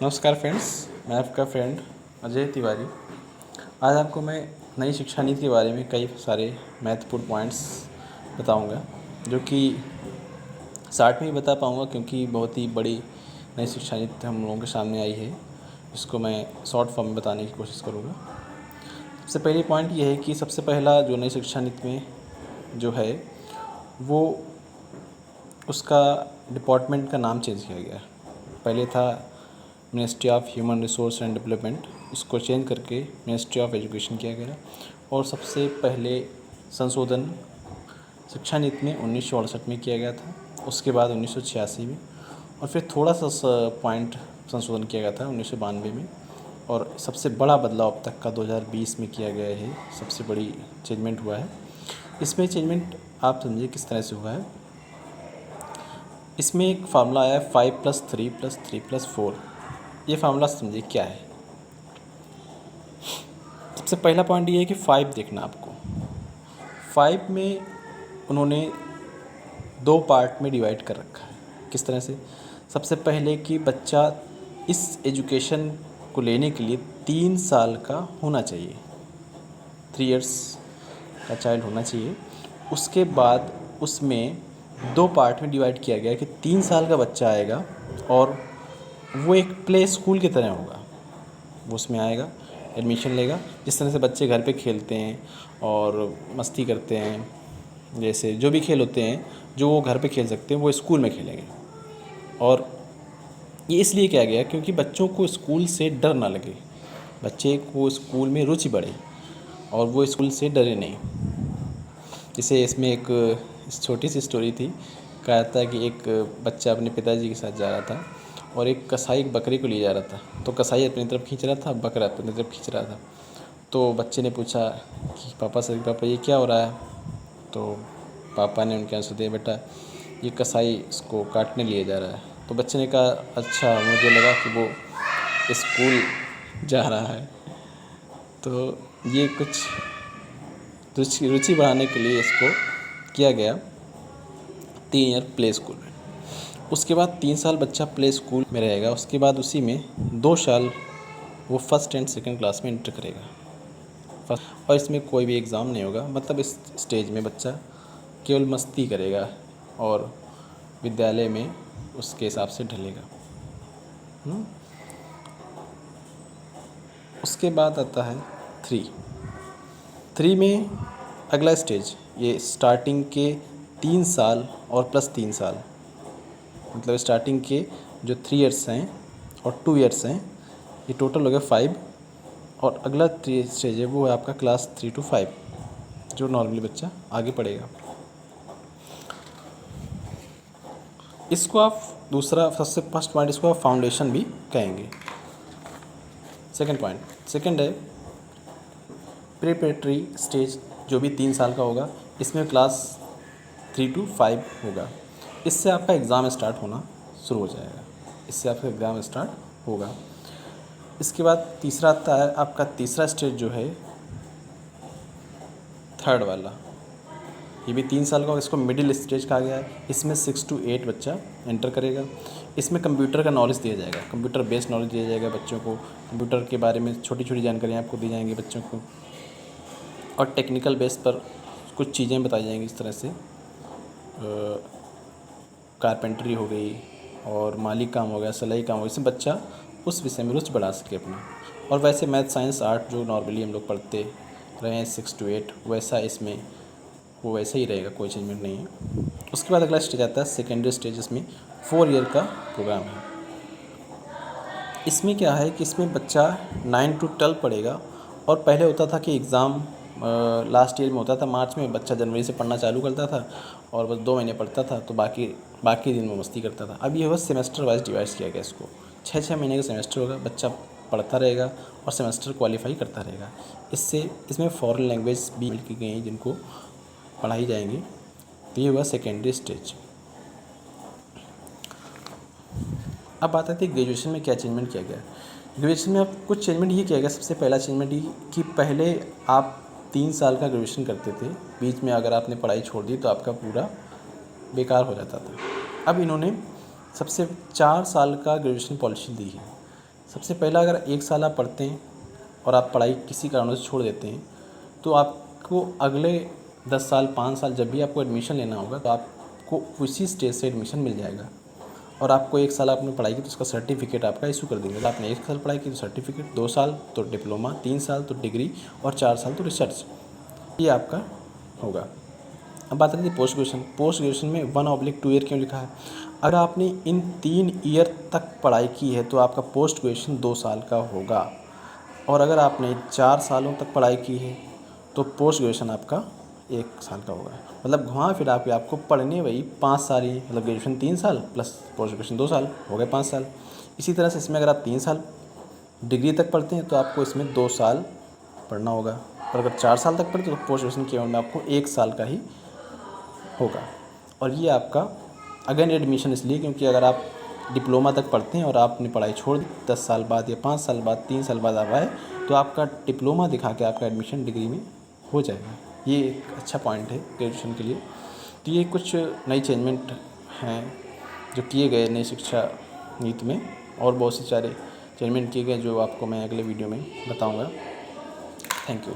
नमस्कार फ्रेंड्स, मैं आपका फ्रेंड अजय तिवारी। आज आपको मैं नई शिक्षा नीति के बारे में कई सारे महत्वपूर्ण पॉइंट्स बताऊंगा, जो कि शार्ट में ही बता पाऊंगा क्योंकि बहुत ही बड़ी नई शिक्षा नीति हम लोगों के सामने आई है। इसको मैं शॉर्ट फॉर्म में बताने की कोशिश करूंगा। सबसे पहली पॉइंट ये है कि सबसे पहला जो नई शिक्षा नीति में जो है वो उसका डिपार्टमेंट का नाम चेंज किया गया। पहले था ministry of human resource and development, उसको चेंज करके मिनिस्ट्री ऑफ एजुकेशन किया गया। और सबसे पहले संशोधन शिक्षा नीति में 1968 में किया गया था, उसके बाद 1986 में, और फिर थोड़ा सा पॉइंट संशोधन किया गया था 1992 में, और सबसे बड़ा बदलाव अब तक का 2020 में किया गया है। सबसे बड़ी चेंजमेंट हुआ है। इसमें चेंजमेंट आप समझिए किस तरह से हुआ है। इसमें एक फार्मूला आया है 5+3+3+4। ये फार्मूला समझिए क्या है। सबसे पहला पॉइंट ये है कि 5 देखना आपको। 5 में उन्होंने 2 पार्ट में डिवाइड कर रखा है। किस तरह से? सबसे पहले कि बच्चा इस एजुकेशन को लेने के लिए 3 साल का होना चाहिए, 3 इयर्स का चाइल्ड होना चाहिए। उसके बाद उसमें 2 पार्ट में डिवाइड किया गया कि 3 साल का बच्चा आएगा और वो एक प्ले स्कूल की तरह होगा। वो उसमें आएगा, एडमिशन लेगा। जिस तरह से बच्चे घर पे खेलते हैं और मस्ती करते हैं, जैसे जो भी खेल होते हैं जो वो घर पे खेल सकते हैं वो स्कूल में खेलेंगे। और ये इसलिए किया गया क्योंकि बच्चों को स्कूल से डर ना लगे, बच्चे को स्कूल में रुचि बढ़े और वो स्कूल से डरे नहीं। जैसे इसमें एक छोटी सी स्टोरी थी। कहा था कि एक बच्चा अपने पिताजी के साथ जा रहा था और एक कसाई एक बकरी को ले जा रहा था। तो कसाई अपनी तरफ खींच रहा था, बकरा अपनी तरफ खींच रहा था। तो बच्चे ने पूछा कि पापा ये क्या हो रहा है? तो पापा ने उनके आंसर दिया, बेटा ये कसाई इसको काटने लिए जा रहा है। तो बच्चे ने कहा, अच्छा, मुझे लगा कि वो स्कूल जा रहा है। तो ये कुछ रुचि बढ़ाने के लिए इसको किया गया 3 ईयर प्ले स्कूल में। उसके बाद 3 साल बच्चा प्ले स्कूल में रहेगा। उसके बाद उसी में 2 साल वो फर्स्ट एंड सेकंड क्लास में इंटर करेगा। और इसमें कोई भी एग्ज़ाम नहीं होगा। मतलब इस स्टेज में बच्चा केवल मस्ती करेगा और विद्यालय में उसके हिसाब से ढलेगा। उसके बाद आता है 3 में अगला स्टेज, ये स्टार्टिंग के 3 साल और प्लस 3 साल, मतलब स्टार्टिंग के जो 3 इयर्स हैं और 2 इयर्स हैं, ये टोटल हो गया 5। और अगला 3 स्टेज है वो है आपका क्लास 3 to 5, जो नॉर्मली बच्चा आगे पढ़ेगा। इसको आप सबसे फर्स्ट पॉइंट इसको आप फाउंडेशन भी कहेंगे। सेकंड है प्रिपरेटरी स्टेज, जो भी 3 साल का होगा। इसमें क्लास 3 to 5 होगा। इससे आपका एग्ज़ाम स्टार्ट होना शुरू हो जाएगा। इसके बाद तीसरा आता है आपका तीसरा स्टेज जो है थर्ड वाला। ये भी 3 साल का होगा। इसको मिडिल स्टेज कहा गया है। इसमें 6 to 8 बच्चा एंटर करेगा। इसमें कंप्यूटर का नॉलेज दिया जाएगा, कंप्यूटर बेस्ड नॉलेज दिया जाएगा बच्चों को। कंप्यूटर के बारे में छोटी छोटी जानकारियाँ आपको दी जाएंगी बच्चों को, और टेक्निकल बेस पर कुछ चीज़ें बताई जाएंगी। इस तरह से कारपेंटरी हो गई और माली काम हो गया, सिलाई काम हो गया। इसमें बच्चा उस विषय में रुचि बढ़ा सके अपना। और वैसे मैथ, साइंस, आर्ट जो नॉर्मली हम लोग पढ़ते रहे हैं 6 to 8, वैसा इसमें वो वैसे ही रहेगा, कोई चेंजमेंट नहीं है। उसके बाद अगला स्टेज आता है सेकेंडरी स्टेज। इसमें 4 ईयर का प्रोग्राम है। इसमें क्या है कि इसमें बच्चा 9 to 12 पढ़ेगा। और पहले होता था कि एग्ज़ाम लास्ट ईयर में होता था मार्च में, बच्चा जनवरी से पढ़ना चालू करता था और बस 2 महीने पढ़ता था, तो बाकी दिन में मस्ती करता था। अब ये होगा सेमेस्टर वाइज डिवाइड किया गया इसको। 6 महीने का सेमेस्टर होगा, बच्चा पढ़ता रहेगा और सेमेस्टर क्वालिफाई करता रहेगा। इसमें फॉरेन लैंग्वेज भी की गई हैं जिनको पढ़ाई जाएंगी। तो ये हुआ सेकेंडरी स्टेज। अब बात आती है ग्रेजुएशन में क्या चेंजमेंट किया गया। ग्रेजुएशन में अब कुछ चेंजमेंट ये किया गया। सबसे पहला चेंजमेंट ये कि पहले आप 3 साल का ग्रेजुएशन करते थे, बीच में अगर आपने पढ़ाई छोड़ दी तो आपका पूरा बेकार हो जाता था। अब इन्होंने सबसे 4 साल का ग्रेजुएशन पॉलिसी दी है। सबसे पहला, अगर 1 साल आप पढ़ते हैं और आप पढ़ाई किसी कारणों से छोड़ देते हैं तो आपको अगले 10 साल 5 साल जब भी आपको एडमिशन लेना होगा तो आपको उसी स्टेज से एडमिशन मिल जाएगा। और आपको 1 साल आपने पढ़ाई की तो उसका सर्टिफिकेट आपका इशू कर देंगे। आपने 1 साल पढ़ाई की तो सर्टिफिकेट, 2 साल तो डिप्लोमा, 3 साल तो डिग्री और 4 साल तो रिसर्च, ये आपका होगा। अब बात करते हैं पोस्ट ग्रेजुएशन। पोस्ट ग्रेजुएशन में 1/2 ईयर क्यों लिखा है? अगर आपने इन 3 ईयर तक पढ़ाई की है तो आपका पोस्ट ग्रेजुएशन 2 साल का होगा। और अगर आपने 4 सालों तक पढ़ाई की है तो पोस्ट ग्रेजुएशन आपका 1 साल का होगा। मतलब घुमा फिरा के आपको पढ़ने वही 5 साल ही, मतलब ग्रेजुएशन 3 साल प्लस पोस्ट ग्रेजुएशन 2 साल, हो गए 5 साल। इसी तरह से इसमें अगर आप 3 साल डिग्री तक पढ़ते हैं तो आपको इसमें 2 साल पढ़ना होगा। और अगर 4 साल तक पढ़ते तो पोस्ट ग्रेजुएशन केवल में आपको 1 साल का ही होगा। और ये आपका अगेन एडमिशन इसलिए क्योंकि अगर आप डिप्लोमा तक पढ़ते हैं और आपने पढ़ाई छोड़ दी, 10 साल बाद या 5 साल बाद, 3 साल बाद आप आए तो आपका डिप्लोमा दिखा के आपका एडमिशन डिग्री में हो जाएगा। ये एक अच्छा पॉइंट है ग्रेजुएशन के लिए। तो ये कुछ नई चेंजमेंट हैं जो किए गए नई शिक्षा नीति में, और बहुत से सारे चेंजमेंट किए गए जो आपको मैं अगले वीडियो में बताऊँगा। Thank you.